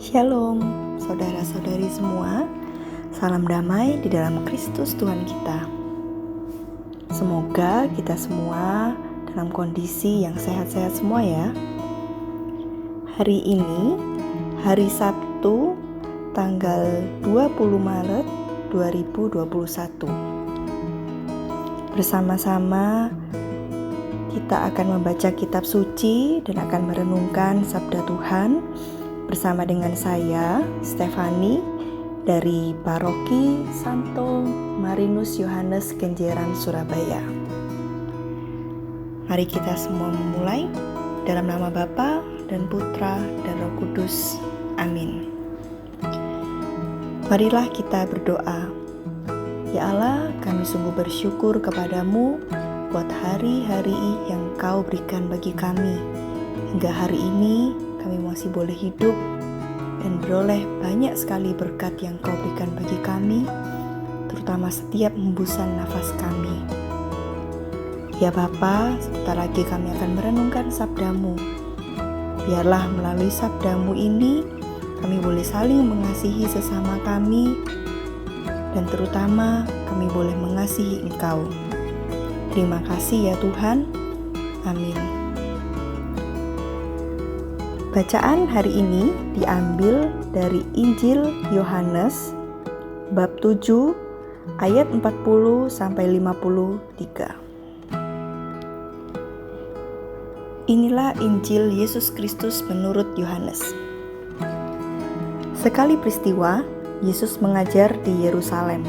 Shalom, saudara-saudari semua. Salam damai di dalam Kristus Tuhan kita. Semoga kita semua dalam kondisi yang sehat-sehat semua ya. Hari ini, hari Sabtu, tanggal 20 Maret 2021. Bersama-sama kita akan membaca kitab suci dan akan merenungkan sabda Tuhan bersama dengan saya, Stefani, dari Paroki Santo Marinus Yohanes Kenjeran, Surabaya. Mari kita semua memulai dalam nama Bapa dan Putra dan Roh Kudus. Amin. Marilah kita berdoa. Ya Allah, kami sungguh bersyukur kepadamu buat hari-hari yang Kau berikan bagi kami. Hingga hari ini kami masih boleh hidup dan beroleh banyak sekali berkat yang Kau berikan bagi kami, terutama setiap hembusan nafas kami. Ya Bapa, sebentar lagi kami akan merenungkan sabdamu. Biarlah melalui sabdamu ini kami boleh saling mengasihi sesama kami, dan terutama kami boleh mengasihi Engkau. Terima kasih ya Tuhan. Amin. Bacaan hari ini diambil dari Injil Yohanes bab 7 ayat 40 sampai 53. Inilah Injil Yesus Kristus menurut Yohanes. Sekali peristiwa, Yesus mengajar di Yerusalem.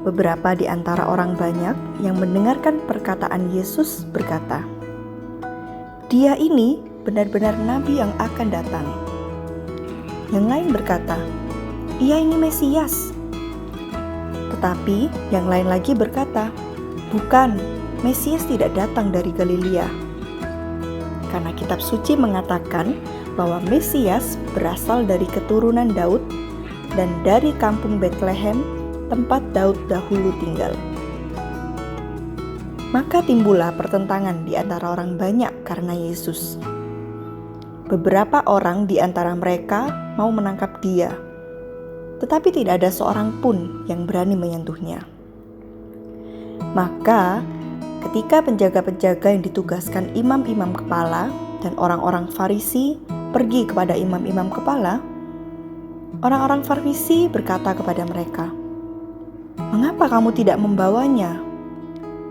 Beberapa di antara orang banyak yang mendengarkan perkataan Yesus berkata, "Dia ini benar-benar nabi yang akan datang." Yang lain berkata, "Ia ini Mesias." Tetapi yang lain lagi berkata, "Bukan, Mesias tidak datang dari Galilea." Karena kitab suci mengatakan bahwa Mesias berasal dari keturunan Daud dan dari kampung Betlehem, tempat Daud dahulu tinggal. Maka timbullah pertentangan di antara orang banyak karena Yesus. Beberapa orang di antara mereka mau menangkap Dia, tetapi tidak ada seorang pun yang berani menyentuhnya. Maka ketika penjaga-penjaga yang ditugaskan imam-imam kepala dan orang-orang Farisi pergi kepada imam-imam kepala, orang-orang Farisi berkata kepada mereka, "Mengapa kamu tidak membawanya?"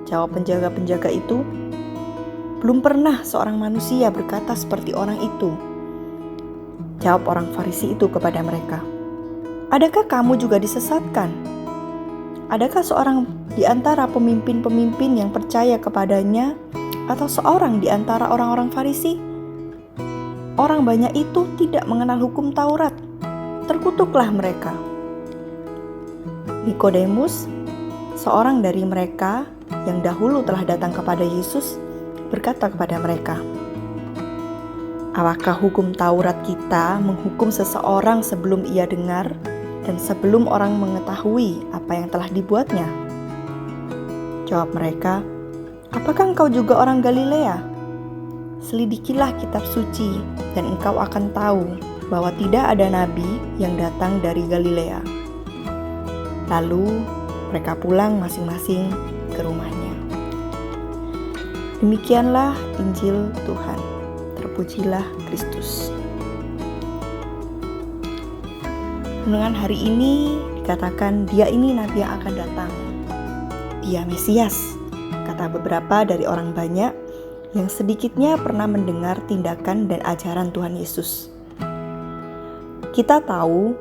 Jawab penjaga-penjaga itu, "Belum pernah seorang manusia berkata seperti orang itu." Jawab orang Farisi itu kepada mereka, "Adakah kamu juga disesatkan? Adakah seorang di antara pemimpin-pemimpin yang percaya kepadanya atau seorang di antara orang-orang Farisi? Orang banyak itu tidak mengenal hukum Taurat. Terkutuklah mereka." Nikodemus, seorang dari mereka yang dahulu telah datang kepada Yesus, berkata kepada mereka, "Apakah hukum Taurat kita menghukum seseorang sebelum ia dengar dan sebelum orang mengetahui apa yang telah dibuatnya?" Jawab mereka, "Apakah engkau juga orang Galilea? Selidikilah kitab suci dan engkau akan tahu bahwa tidak ada nabi yang datang dari Galilea." Lalu mereka pulang masing-masing ke rumahnya. Demikianlah Injil Tuhan. Terpujilah Kristus. Renungan hari ini dikatakan Dia ini nabi yang akan datang. Dia Mesias, kata beberapa dari orang banyak yang sedikitnya pernah mendengar tindakan dan ajaran Tuhan Yesus. Kita tahu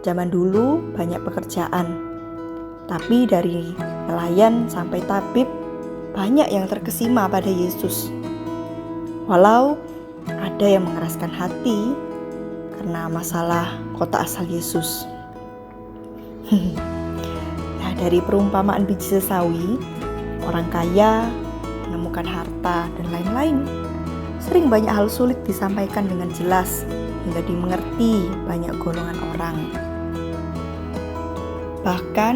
zaman dulu banyak pekerjaan, tapi dari nelayan sampai tabib banyak yang terkesima pada Yesus. Walau ada yang mengeraskan hati karena masalah kota asal Yesus. Nah, dari perumpamaan biji sesawi, orang kaya menemukan harta dan lain-lain. Sering banyak hal sulit disampaikan dengan jelas hingga dimengerti banyak golongan orang. Bahkan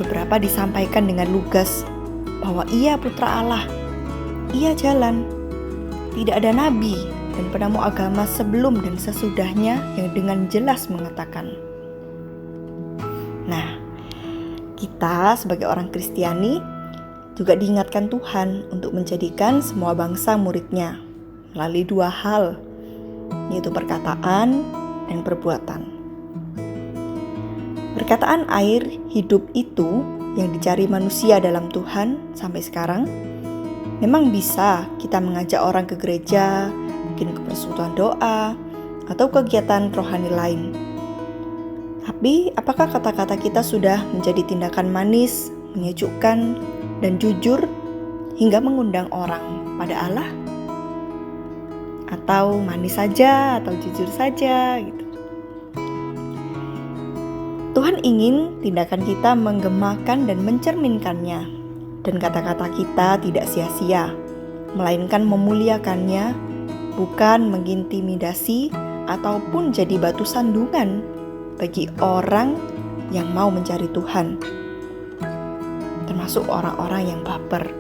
beberapa disampaikan dengan lugas bahwa Ia putra Allah, Ia jalan, tidak ada nabi dan penemu agama sebelum dan sesudahnya yang dengan jelas mengatakan, nah, kita sebagai orang Kristiani juga diingatkan Tuhan untuk menjadikan semua bangsa murid-Nya melalui dua hal, yaitu perkataan dan perbuatan. Perkataan air hidup itu yang dicari manusia dalam Tuhan sampai sekarang, memang bisa kita mengajak orang ke gereja, mungkin ke persekutuan doa, atau kegiatan rohani lain. Tapi apakah kata-kata kita sudah menjadi tindakan manis, menyejukkan, dan jujur hingga mengundang orang pada Allah? Atau manis saja, atau jujur saja gitu. Tuhan ingin tindakan kita menggemakan dan mencerminkannya, dan kata-kata kita tidak sia-sia, melainkan memuliakannya, bukan mengintimidasi ataupun jadi batu sandungan bagi orang yang mau mencari Tuhan, termasuk orang-orang yang baper.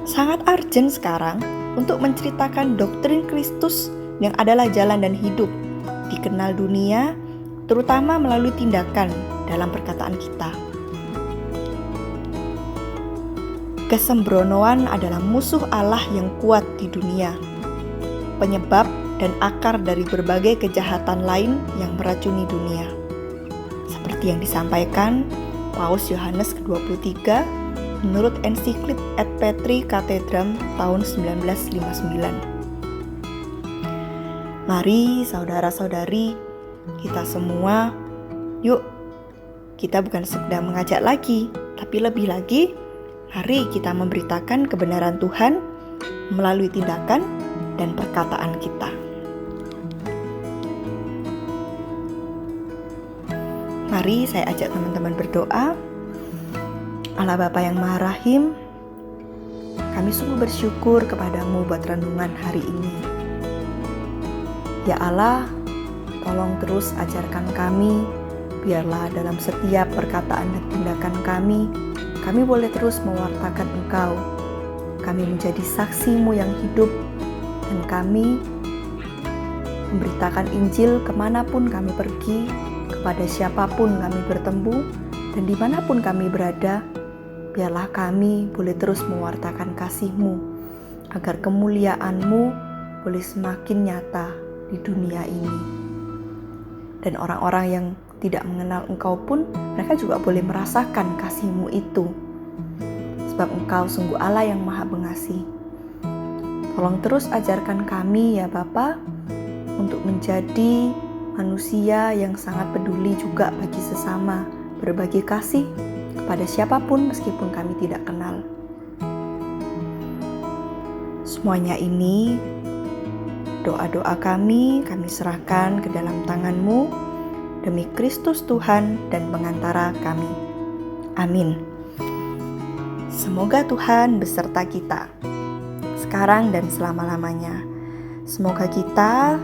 Sangat urgent sekarang untuk menceritakan doktrin Kristus yang adalah jalan dan hidup, dikenal dunia, terutama melalui tindakan dalam perkataan kita. Kesembronoan adalah musuh Allah yang kuat di dunia, penyebab dan akar dari berbagai kejahatan lain yang meracuni dunia. Seperti yang disampaikan Paus Yohanes ke-23 menurut ensiklik Et Petri Cathedram tahun 1959. Mari saudara-saudari, kita semua, yuk kita bukan sekedar mengajak lagi, tapi lebih lagi, mari kita memberitakan kebenaran Tuhan melalui tindakan dan perkataan kita. Mari saya ajak teman-teman berdoa. Allah Bapa yang Maha Rahim, kami sungguh bersyukur kepadamu buat renungan hari ini. Ya Allah, tolong terus ajarkan kami, biarlah dalam setiap perkataan dan tindakan kami boleh terus mewartakan Engkau. Kami menjadi saksi-Mu yang hidup, dan kami memberitakan Injil kemanapun kami pergi, kepada siapapun kami bertemu, dan dimanapun kami berada, biarlah kami boleh terus mewartakan kasih-Mu, agar kemuliaan-Mu boleh semakin nyata di dunia ini. Dan orang-orang yang tidak mengenal Engkau pun, mereka juga boleh merasakan kasih-Mu itu. Sebab Engkau sungguh Allah yang Maha Pengasih. Tolong terus ajarkan kami ya Bapa, untuk menjadi manusia yang sangat peduli juga bagi sesama, berbagi kasih kepada siapapun meskipun kami tidak kenal. Semuanya ini, doa-doa kami serahkan ke dalam tangan-Mu, demi Kristus Tuhan dan pengantara kami. Amin. Semoga Tuhan beserta kita, sekarang dan selama-lamanya. Semoga kita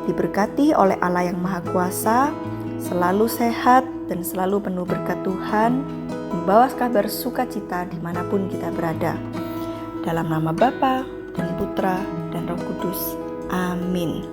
diberkati oleh Allah yang Maha Kuasa, selalu sehat dan selalu penuh berkat Tuhan, membawa kabar sukacita dimanapun kita berada. Dalam nama Bapa dan Putra dan Roh Kudus. Amin.